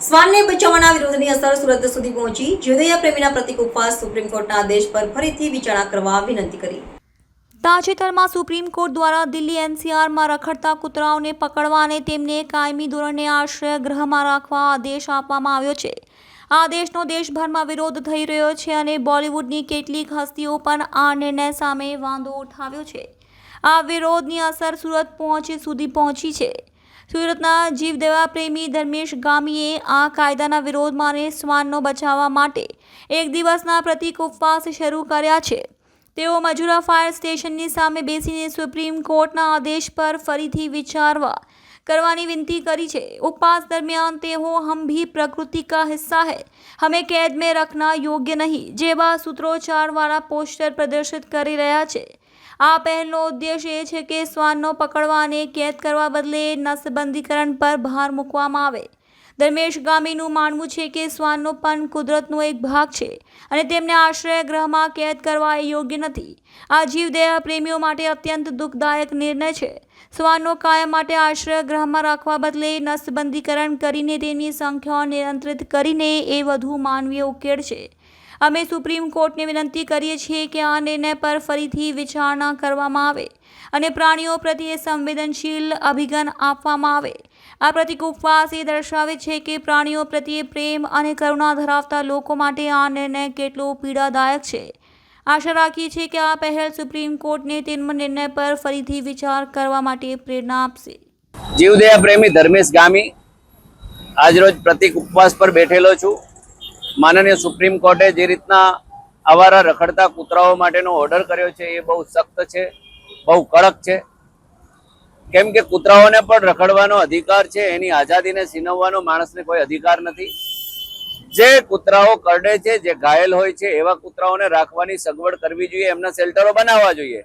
શ્વાનને બચાવવાના વિરોધની અસર સુરત સુધી પહોંચી. જીવદયા પ્રેમીના પ્રતિક ઉપવાસ સુપ્રીમ કોર્ટના આદેશ પર ફરીથી વિચારણા કરવા વિનંતી કરી. તાજેતરમાં સુપ્રીમ કોર્ટ દ્વારા દિલ્હી એનસીઆરમાં રખડતા કૂતરાઓને પકડવા અને તેમને કાયમી ધોરણે આશ્રય ગૃહમાં રાખવા આદેશ આપવામાં આવ્યો છે. આ આદેશનો દેશભરમાં વિરોધ થઈ રહ્યો છે અને બોલિવૂડની કેટલીક હસ્તીઓ પણ આ નિર્ણય સામે વાંધો ઉઠાવ્યો છે. આ વિરોધની અસર સુરત સુધી પહોંચી છે. સુરતના જીવદયા પ્રેમી ધર્મેશ ગામીએ આ કાયદાના વિરોધમાં અને શ્વાનનો બચાવવા માટે એક દિવસના પ્રતિક ઉપવાસ શરૂ કર્યા છે. તેઓ મજુરા ફાયર સ્ટેશનની સામે બેસીને સુપ્રીમ કોર્ટના આદેશ પર ફરીથી વિચારવા કરવાની વિનંતી કરી છે. ઉપવાસ દરમિયાન તેઓ હમ ભી પ્રકૃતિ કા હિસ્સા હૈ, હमें कैद में रखना योग्य नहीं જેવા સૂત્રોચ્ચારવાળા પોસ્ટર પ્રદર્શિત કરી રહ્યા છે. આ પહેલનો ઉદ્દેશ એ છે કે શ્વાનનો પકડવા અને કેદ કરવા બદલે નસબંધીકરણ પર ભાર મૂકવામાં આવે. ધર્મેશ ગામીનું માનવું છે કે શ્વાનનો પણ કુદરતનો એક ભાગ છે અને તેમને આશ્રય ગૃહમાં કેદ કરવા એ યોગ્ય નથી. આ જીવદયા પ્રેમીઓ માટે અત્યંત દુઃખદાયક નિર્ણય છે. શ્વાનનો કાયમ માટે આશ્રય ગૃહમાં રાખવા બદલે નસબંધીકરણ કરીને તેની સંખ્યા નિયંત્રિત કરીને એ વધુ માનવીય ઉકેલ છે. અમે સુપ્રીમ કોર્ટને વિનંતી કરીએ છીએ કે આ નિર્ણય પર ફરીથી વિચારણા કરવામાં આવે અને પ્રાણીઓ પ્રત્યે સંવેદનશીલ અભિગમ આપવામાં આવે. આ પ્રતિક ઉપવાસ એ દર્શાવે છે કે પ્રાણીઓ પ્રત્યે પ્રેમ અને કરુણા ધરાવતા લોકો માટે આ નિર્ણય કેટલો પીડાદાયક છે. આશા રાખીએ છીએ કે આ પહેલ સુપ્રીમ કોર્ટને તેમના નિર્ણય પર ફરીથી વિચાર કરવા માટે પ્રેરણા આપશે. જીવદયા પ્રેમી ધર્મેશ ગામી આજરોજ પ્રતિક ઉપવાસ પર બેઠેલો છું. માનનીય સુપ્રીમ કોર્ટે જે રીતના આવારા રખડતા કૂતરાઓ માટેનો ઓર્ડર કર્યો છે એ બહુ સખ્ત છે, બહુ કડક છે. કેમ કે કૂતરાઓને પણ રખડવાનો અધિકાર છે, એની આઝાદીને છીનવવાનો માણસને કોઈ અધિકાર નથી. જે કૂતરાઓ કરડે છે, જે ઘાયલ હોય છે એવા કૂતરાઓને રાખવાની સગવડ કરવી જોઈએ, એમના શેલ્ટરો બનાવવા જોઈએ.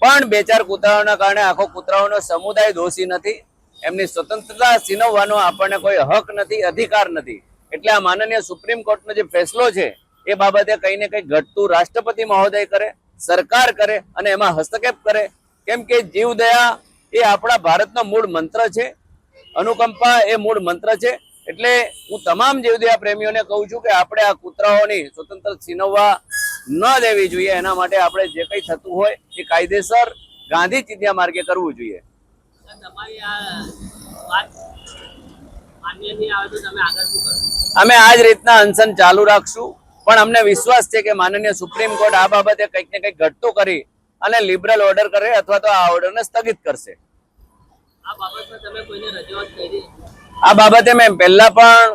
પણ બે ચાર કૂતરાઓના કારણે આખો કૂતરાઓનો સમુદાય દોષી નથી. એમની સ્વતંત્રતા છીનવવાનો આપણને કોઈ હક નથી, અધિકાર નથી. એટલે આ માનનીય સુપ્રીમ કોર્ટનો જે ફેસલો છે એ બાબતે કંઈ ને કંઈ ઘટતું રાષ્ટ્રપતિ મહોદય કરે, સરકાર કરે અને એમાં હસ્તક્ષેપ કરે. કેમ કે જીવદયા એ આપણા ભારતનો મૂળ મંત્ર છે, અનુકંપા એ મૂળ મંત્ર છે. એટલે હું તમામ જીવદયા પ્રેમીઓને કહું છું કે આપણે આ કૂતરાઓની સ્વતંત્ર છીનવવા ન દેવી જોઈએ. એના માટે આપણે જે કંઈ થતું હોય એ કાયદેસર ગાંધી ચિંધ્યા માર્ગે કરવું જોઈએ. અમે આ જ રીતના અનશન ચાલુ રાખશું. પણ અમને વિશ્વાસ છે કે માનનીય સુપ્રીમ કોર્ટ આ બાબતે કંઈક ને કંઈક ઘટતું કરી અને લિબરલ ઓર્ડર કરે અથવા તો આ ઓર્ડરને સ્થગિત કરશે. આ બાબતે મેં પહેલા પણ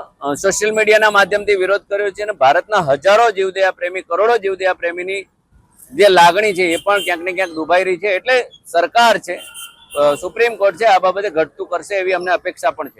સોશિયલ મીડિયાના માધ્યમથી વિરોધ કર્યો છે અને ભારતના હજારો જીવદયા પ્રેમી, કરોડો જીવદયા પ્રેમીની જે લાગણી છે એ પણ ક્યાંક ને ક્યાંક દુભાઈ રહી છે. એટલે સરકાર છે, સુપ્રીમ કોર્ટ છે, આ બાબતે ઘટતું કરશે એવી અમને અપેક્ષા પણ છે.